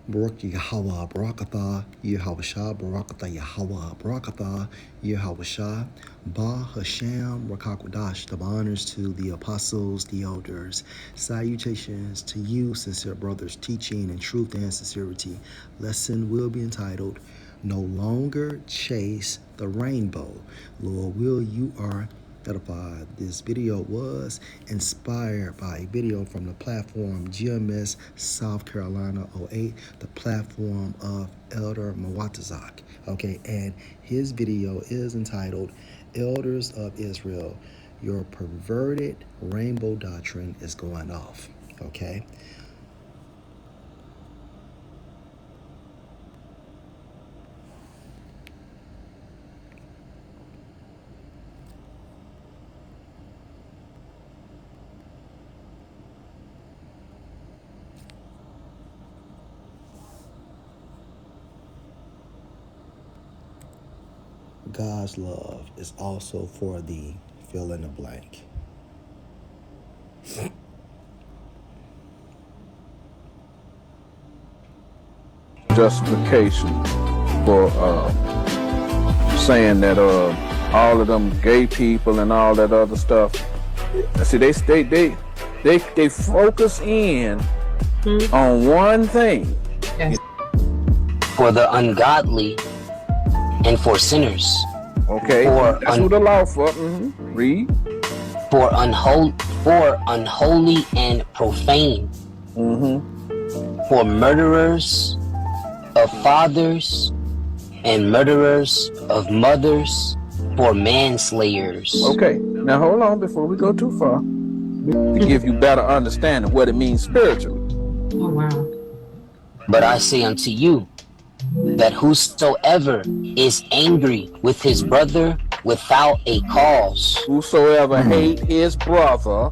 Barak Yahweh, Barakatha, Yahweh Barakatha, Yahweh, Barakatha, Yahweh Ba Hashem, Rakakwadash, the honors to the apostles, the elders. Salutations to you, sincere brothers, teaching in truth and sincerity. Lesson will be entitled, No Longer Chase the Rainbow. Lord, will you are edified. This video was inspired by a video from the platform GMS South Carolina '08, the platform of Elder Mawatazak. Okay, and his video is entitled Elders of Israel, Your Perverted Rainbow Doctrine is Going Off. Okay. God's love is also for the fill in the blank. Justification for saying that all of them gay people and all that other stuff. See, they focus in on one thing. Yes. For the ungodly and for sinners. Okay, that's what the law for. Read. For unholy and profane. For murderers of fathers and murderers of mothers, for manslayers. Okay, now hold on before we go too far. To give you better understanding what it means spiritually. Oh, wow. But I say unto you, that whosoever is angry with his brother without a cause. Whosoever hate his brother.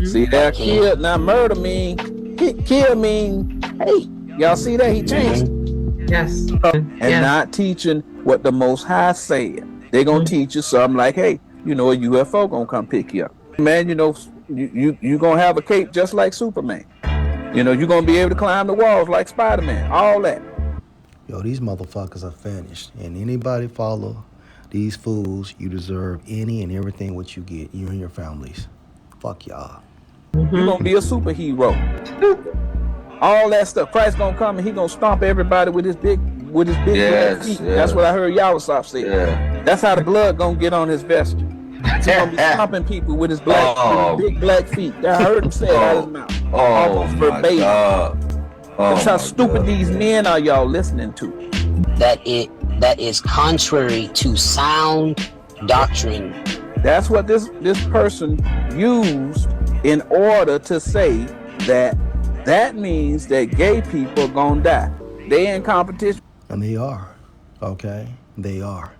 See that kill, now murder mean, kill mean hate. Y'all see that? He changed. Yes. And not teaching what the Most High said. They're going to teach you something like, hey, you know, a UFO going to come pick you up. Man, you know, you going to have a cape just like Superman. You know, you're going to be able to climb the walls like Spider-Man. All that. Yo, these motherfuckers are finished. And anybody follow these fools, you deserve any and everything what you get, you and your families. Fuck y'all. You're going to be a superhero. All that stuff. Christ going to come and he going to stomp everybody with his big black feet. That's what I heard Yahweh say. That's how the blood going to get on his vest. He's going to be stomping people with his big black feet. I heard him say it out of his mouth. Almost verbatim. That's how stupid these men are y'all listening to. That is contrary to sound doctrine. That's what this person used in order to say that means that gay people are gonna die. They in competition. And they are. Okay? They are.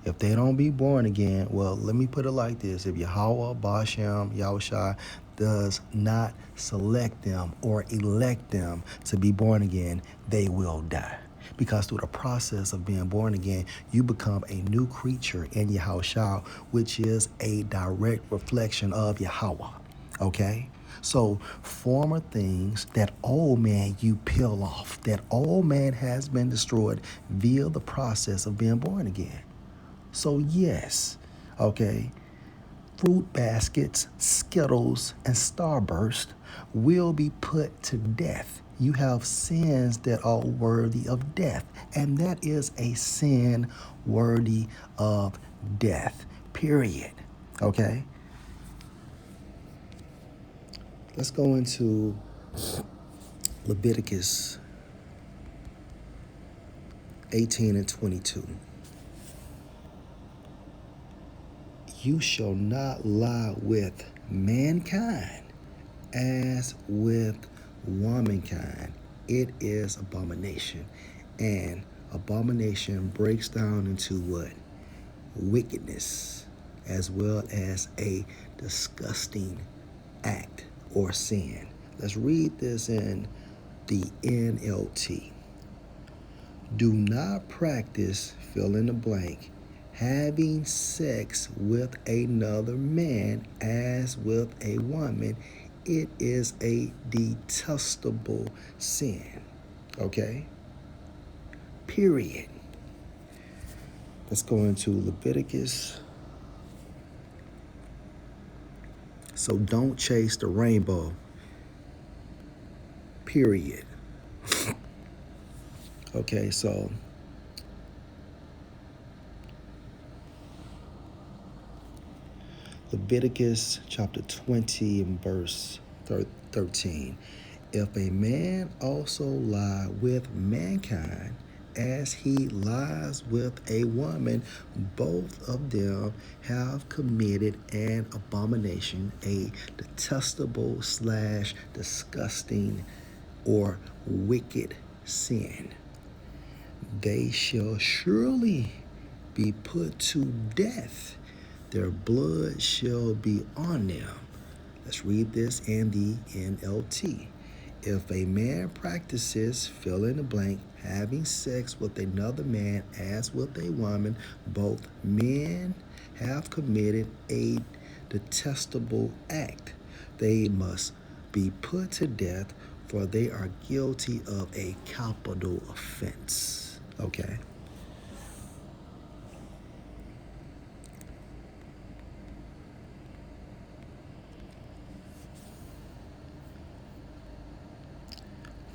If they don't be born again, well, let me put it like this. If Yahweh, Bashem, Yahushua does not select them or elect them to be born again, they will die. Because through the process of being born again, you become a new creature in Yahushua, which is a direct reflection of Yahweh. Okay? So former things, that old man you peel off, that old man has been destroyed via the process of being born again. So yes, okay, fruit baskets, Skittles, and Starburst will be put to death. You have sins that are worthy of death, and that is a sin worthy of death, period. Okay? Let's go into Leviticus 18 and 22. You shall not lie with mankind as with womankind. It is abomination. And abomination breaks down into what? Wickedness, as well as a disgusting act or sin. Let's read this in the NLT. Do not practice, fill in the blank, having sex with another man as with a woman. It is a detestable sin. Okay? Period. Let's go into Leviticus. So don't chase the rainbow. Period. Okay, so Leviticus chapter 20 and verse 13. If a man also lie with mankind as he lies with a woman, both of them have committed an abomination, a detestable / disgusting or wicked sin. They shall surely be put to death. Their blood shall be on them. Let's read this in the NLT. If a man practices, fill in the blank, having sex with another man as with a woman, both men have committed a detestable act. They must be put to death, for they are guilty of a capital offense. Okay?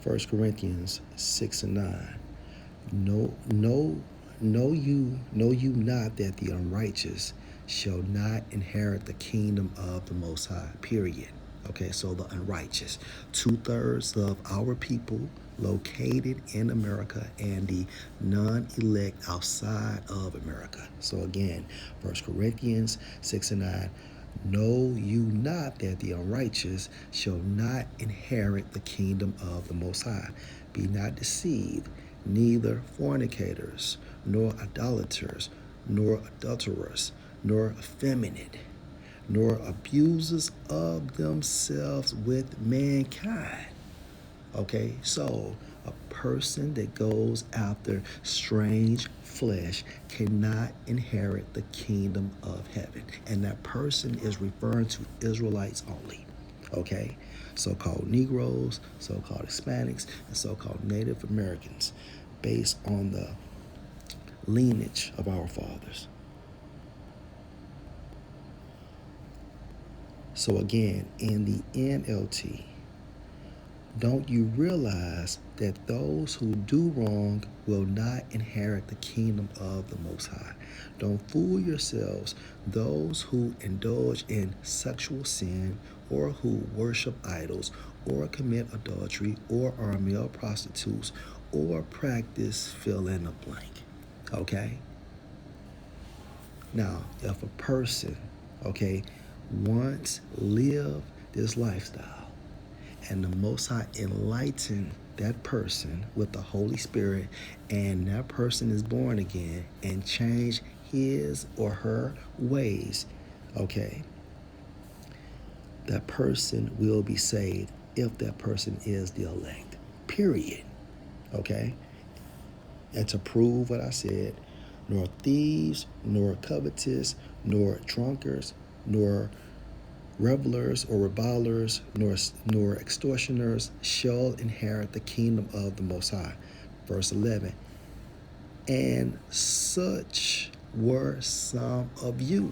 First Corinthians 6 and 9. Know you not that the unrighteous shall not inherit the kingdom of the Most High. Period. Okay, so the unrighteous, 2/3 of our people located in America and the non-elect outside of America. So again, First Corinthians 6 and 9. Know you not that the unrighteous shall not inherit the kingdom of the Most High? Be not deceived, neither fornicators, nor idolaters, nor adulterers, nor effeminate, nor abusers of themselves with mankind. Okay, so a person that goes after strange flesh cannot inherit the kingdom of heaven. And that person is referring to Israelites only. Okay, so-called Negroes, so-called Hispanics, and so-called Native Americans, based on the lineage of our fathers. So again, in the NLT, don't you realize that those who do wrong will not inherit the kingdom of the Most High? Don't fool yourselves. Those who indulge in sexual sin, or who worship idols, or commit adultery, or are male prostitutes, or practice fill in the blank. Okay? Now, if a person, okay, once lived this lifestyle, and the Most High enlighten that person with the Holy Spirit, and that person is born again and change his or her ways, okay, that person will be saved if that person is the elect. Period. Okay? And to prove what I said, nor thieves, nor covetous, nor drunkards, nor revelers or revilers, nor extortioners shall inherit the kingdom of the Most High. Verse 11. And such were some of you.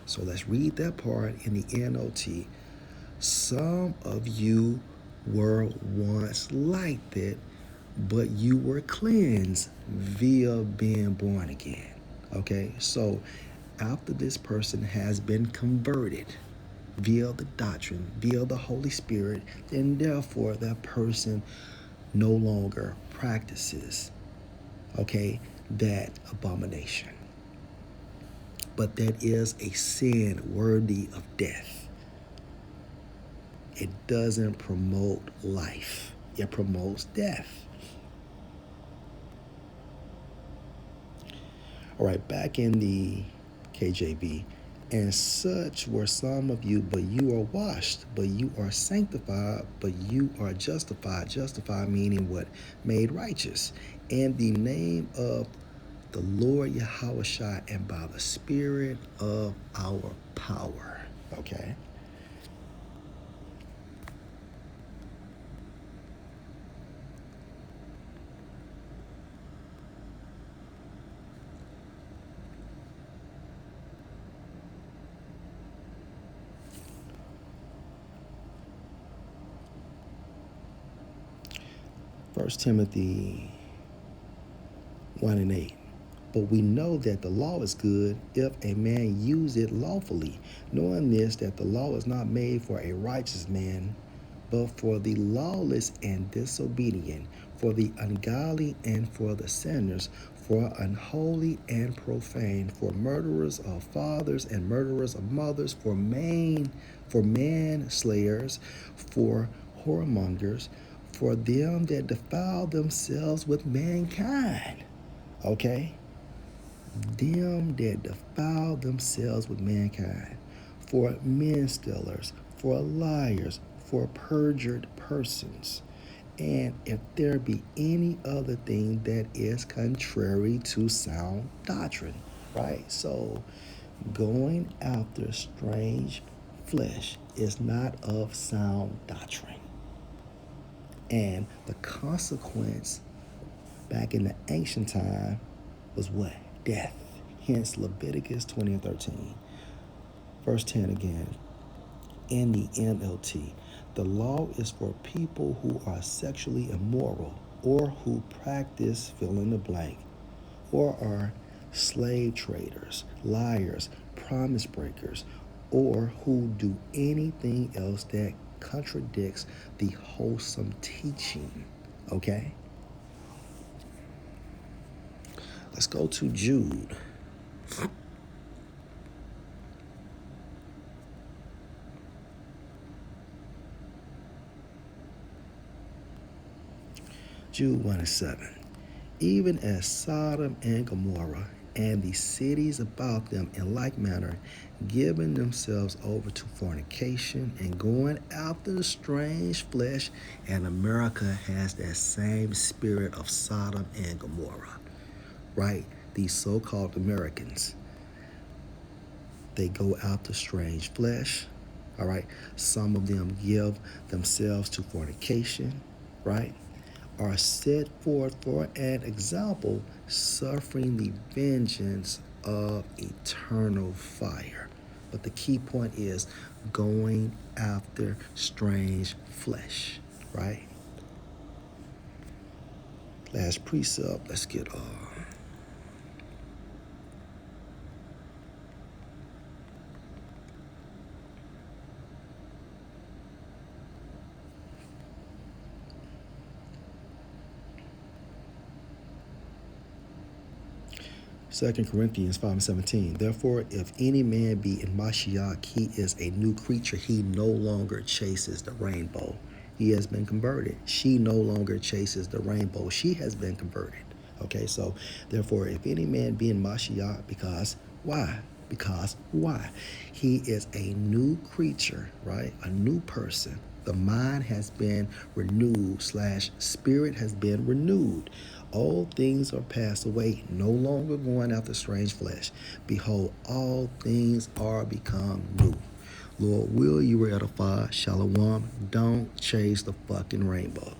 So let's read that part in the NLT. Some of you were once like that, but you were cleansed via being born again. Okay, so after this person has been converted via the doctrine, via the Holy Spirit, then therefore that person no longer practices, okay, that abomination. But that is a sin worthy of death. It doesn't promote life. It promotes death. All right, back in the KJV. And such were some of you, but you are washed, but you are sanctified, but you are justified. Justified meaning what? Made righteous. In the name of the Lord Yahushua and by the Spirit of our power. Okay? 1 Timothy 1 and 8. But we know that the law is good if a man use it lawfully, knowing this, that the law is not made for a righteous man, but for the lawless and disobedient, for the ungodly and for the sinners, for unholy and profane, for murderers of fathers and murderers of mothers, for manslayers, for whoremongers, for them that defile themselves with mankind. Okay? Them that defile themselves with mankind, for men stealers, for liars, for perjured persons, and if there be any other thing that is contrary to sound doctrine. Right? So, going after strange flesh is not of sound doctrine. And the consequence back in the ancient time was what? Death. Hence Leviticus 20 and 13. Verse 10 again. In the NLT, the law is for people who are sexually immoral or who practice fill in the blank or are slave traders, liars, promise breakers, or who do anything else that contradicts the wholesome teaching. Okay? Let's go to Jude. Jude 1 and 7. Even as Sodom and Gomorrah and the cities about them in like manner, giving themselves over to fornication and going after the strange flesh, and America has that same spirit of Sodom and Gomorrah, right? These so-called Americans, they go after strange flesh, all right? Some of them give themselves to fornication, right? Are set forth for an example, suffering the vengeance of eternal fire. But the key point is going after strange flesh, right? Last precept, let's get 2 Corinthians 5 and 17. Therefore, if any man be in Mashiach, he is a new creature. He no longer chases the rainbow. He has been converted. She no longer chases the rainbow. She has been converted. Okay, so therefore, if any man be in Mashiach, because why? Because why? He is a new creature, right? A new person. The mind has been renewed / spirit has been renewed. All things are passed away, no longer going after strange flesh. Behold, all things are become new. Lord, will you edify? Shalom. Don't chase the fucking rainbow.